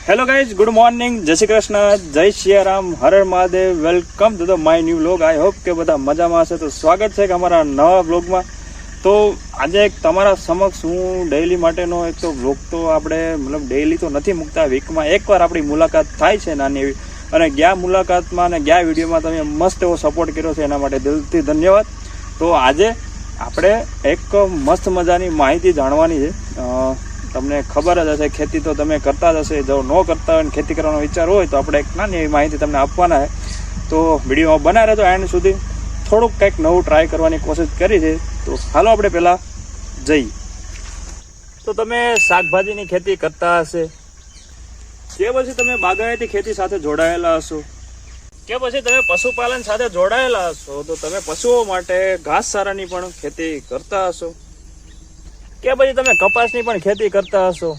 Hello guys, good morning, જય શ્રી કૃષ્ણ, જય Siyaram, Har Har Mahadev. Welcome to the my new vlog. I hope કે બધા મજામાં હશે. તો સ્વાગત છે કે અમારા નવા વ્લોગમાં. તો આજે એક તમારા સમક્ષ હું ડેઇલી માટેનો એક તો વ્લોગ તો આપણે મતલબ ડેઇલી તો નથી મૂકતા, વીકમાં એકવાર આપણી મુલાકાત થાય છે નાની એવી. અને ગયા મુલાકાતમાં અને ગયા વિડીયોમાં તમે મસ્ત એવો સપોર્ટ કર્યો છે, એના માટે દિલથી ધન્યવાદ. તો આજે આપણે એક મસ્ત મજાની માહિતી જાણવાની છે. તમને ખબર જ હશે, ખેતી તો તમે કરતા જ હશે. જો ન કરતા હોય ને ખેતી કરવાનો વિચાર હોય તો આપણે એક નાની એવી માહિતી તમને આપવાના છે. તો વિડીયોમાં બના રહેજો એન્ડ સુધી. થોડુંક કંઈક નવું ટ્રાય કરવાની કોશિશ કરી છે. તો હાલો આપણે પહેલાં જઈએ. તો તમે શાકભાજીની ખેતી કરતા હશે કે પછી તમે બાગાયતી ખેતી સાથે જોડાયેલા હશો કે પછી તમે પશુપાલન સાથે જોડાયેલા હશો, તો તમે પશુઓ માટે ઘાસચારાની પણ ખેતી કરતા હશો કે પછી તમે કપાસની પણ ખેતી કરતા હશો.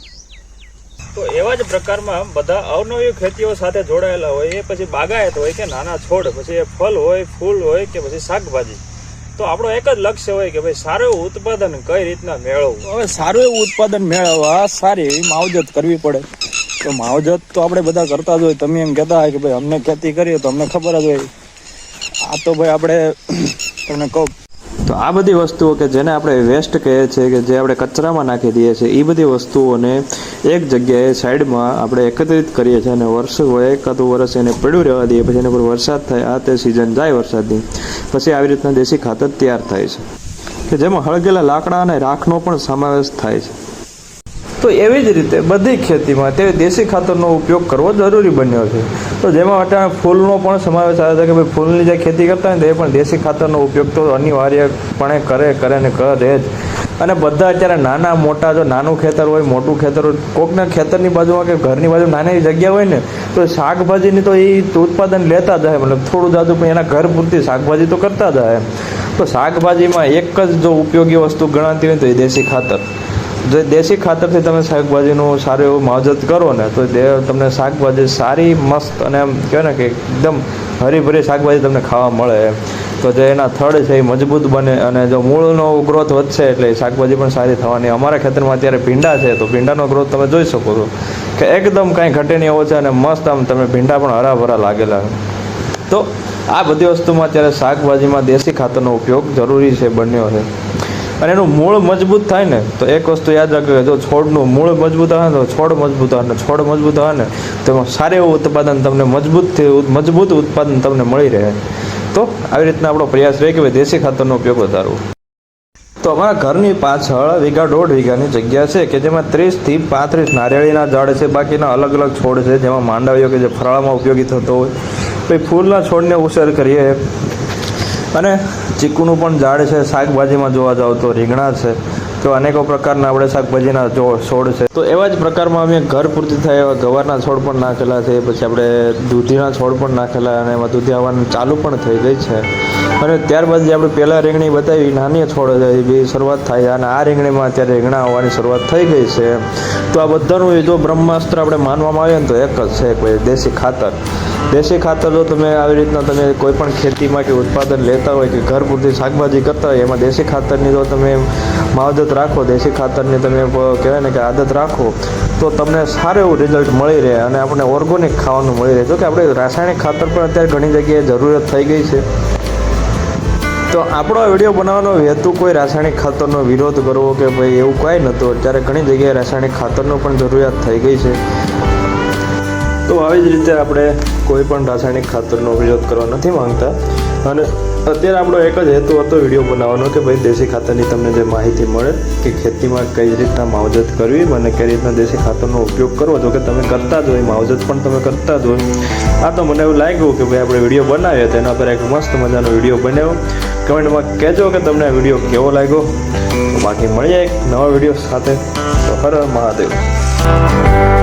તો એવા જ પ્રકારમાં બધા અવનવી ખેતીઓ સાથે જોડાયેલા હોય, એ પછી બાગાયત હોય કે નાના છોડ, પછી એ ફળ હોય, ફૂલ હોય કે પછી શાકભાજી. તો આપણો એક જ લક્ષ્ય હોય કે ભાઈ સારું એવું ઉત્પાદન કઈ રીતના મેળવવું. હવે સારું એવું ઉત્પાદન મેળવવા સારી એવી માવજત કરવી પડે. તો માવજત તો આપણે બધા કરતા જ હોય. તમે એમ કહેતા હોય કે ભાઈ અમને ખેતી કરીએ તો અમને ખબર જ હોય. આ તો ભાઈ આપણે તમને કહું તો આ બધી વસ્તુઓ કે જેને આપણે વેસ્ટ કહીએ છીએ, કે જે આપણે કચરામાં નાખી દઈએ છીએ, એ બધી વસ્તુઓને એક જગ્યાએ સાઈડમાં આપણે એકત્રિત કરીએ છીએ અને વર્ષ હોય એકાદું વર્ષ એને પડ્યું રહેવા દઈએ. પછી એના પર વરસાદ થાય, આ તે સિઝન જાય વરસાદની, પછી આવી રીતના દેશી ખાતર તૈયાર થાય છે કે જેમાં હળગેલા લાકડા અને રાખનો પણ સમાવેશ થાય છે. તો એવી જ રીતે બધી ખેતીમાં તે દેશી ખાતરનો ઉપયોગ કરવો જરૂરી બન્યો છે. તો જેમાં અત્યારે ફૂલનો પણ સમાવેશ આવે છે કે ભાઈ ફૂલની જે ખેતી કરતા હોય ને, એ પણ દેશી ખાતરનો ઉપયોગ તો અનિવાર્યપણે કરે ને કરે જ. અને બધા અત્યારે નાના મોટા, જો નાનું ખેતર હોય, મોટું ખેતર હોય, કોકના ખેતરની બાજુમાં કે ઘરની બાજુ નાની જગ્યા હોય ને, તો શાકભાજીની તો એ ઉત્પાદન લેતા જાય, મતલબ થોડું જાજુ પણ એના ઘર પૂરતી શાકભાજી તો કરતા જાય. તો શાકભાજીમાં એક જ જો ઉપયોગી વસ્તુ ગણાતી હોય તો એ દેશી ખાતર. જો દેશી ખાતરથી તમે શાકભાજીનું સારું એવું માવજત કરો ને, તો તમને શાકભાજી સારી મસ્ત અને એમ કહેવાય ને કે એકદમ હરીભરી શાકભાજી તમને ખાવા મળે. તો જે એના થડ છે એ મજબૂત બને અને જો મૂળનો ગ્રોથ વધશે એટલે શાકભાજી પણ સારી થવાની. અમારા ખેતરમાં અત્યારે ભીંડા છે, તો ભીંડાનો ગ્રોથ તમે જોઈ શકો છો કે એકદમ કાંઈ ઘટે નહીં એવો છે અને મસ્ત આમ તમે ભીંડા પણ હરાભરા લાગેલા. તો આ બધી વસ્તુમાં અત્યારે શાકભાજીમાં દેશી ખાતરનો ઉપયોગ જરૂરી છે, બન્યો છે. અને એનું મૂળ મજબૂત થાય ને, તો એક વસ્તુ યાદ રાખજો કે જો છોડનું મૂળ મજબૂત આવે ને તો છોડ મજબૂત આવે ને, છોડ મજબૂત આવે ને તો એમાં સારું એવું ઉત્પાદન તમને મજબૂત ઉત્પાદન તમને મળી રહે. તો આવી રીતના આપણો પ્રયાસ રહે કે ભાઈ દેશી ખાતરનો ઉપયોગ વધારવો. તો અમારા ઘરની પાછળ 1.5 વીઘાની જગ્યા છે કે જેમાં 30 થી 35 નારિયેળીના ઝાડ છે. બાકીના અલગ અલગ છોડ છે, જેમાં માંડવીઓ કે જે ફરાળમાં ઉપયોગી થતો હોય. પછી ફૂલના છોડને ઉછેર કરીએ અને ચીકુનું પણ ઝાડ છે. શાકભાજીમાં જોવા જાવ તો રીંગણા છે. તો અનેકો પ્રકારના આપણે શાકભાજીના છોડ છે. તો એવા જ પ્રકારમાં અમે ઘર પૂરતી થાય એવા ગવારના છોડ પણ નાખેલા છે. પછી આપણે દૂધીના છોડ પણ નાખેલા અને એમાં દૂધી આવવાનું ચાલુ પણ થઈ ગઈ છે. અને ત્યારબાદ જે આપણે પહેલાં રીંગણી બતાવી નાની છોડ છે, એ બી શરૂઆત થાય અને આ રીંગણીમાં અત્યારે રીંગણા આવવાની શરૂઆત થઈ ગઈ છે. તો આ બધાનું જો બ્રહ્માસ્ત્ર આપણે માનવામાં આવે ને તો એક જ છે કે દેશી ખાતર. દેશી ખાતર જો તમે આવી રીતના તમે કોઈ પણ ખેતીમાં કે ઉત્પાદન લેતા હોય કે ઘર પૂરતી શાકભાજી કરતા હોય, એમાં દેશી ખાતરની જો તમે માવજત રાખો, દેશી ખાતરની તમે કહેવાય ને કે આદત રાખો, તો તમને સારું એવું રિઝલ્ટ મળી રહે અને આપણને ઓર્ગોનિક ખાવાનું મળી રહે. જો કે આપણે રાસાયણિક ખાતર પણ અત્યારે ઘણી જગ્યાએ જરૂરત થઈ ગઈ છે. તો આપણો આ વિડીયો બનાવવાનો હેતુ કોઈ રાસાયણિક ખાતરનો વિરોધ કરવો કે ભાઈ એવું કાંઈ નહોતું. અત્યારે ઘણી જગ્યાએ રાસાયણિક ખાતરનો પણ જરૂરિયાત થઈ ગઈ છે. તો આવી જ રીતે આપણે કોઈ પણ રાસાયણિક ખાતરનો વિરોધ કરવા નથી માંગતા. અને અત્યારે આપણો એક જ હેતુ હતો વિડીયો બનાવવાનો કે ભાઈ દેશી ખાતરની તમને જે માહિતી મળે કે ખેતીમાં કઈ રીતના માવજત કરવી અને કઈ રીતના દેશી ખાતરનો ઉપયોગ કરવો. જો કે તમે કરતા જ હોય, માવજત પણ તમે કરતા જ હોય. આ તો મને એવું લાગ્યું કે ભાઈ આપણે વિડીયો બનાવીએ તો એના પર એક મસ્ત મજાનો વિડીયો બનાવ્યો. કમેન્ટમાં કહેજો કે તમને આ વિડીયો કેવો લાગ્યો. બાકી મળીએ એક નવા વિડીયો સાથે. તો હર હર મહાદેવ.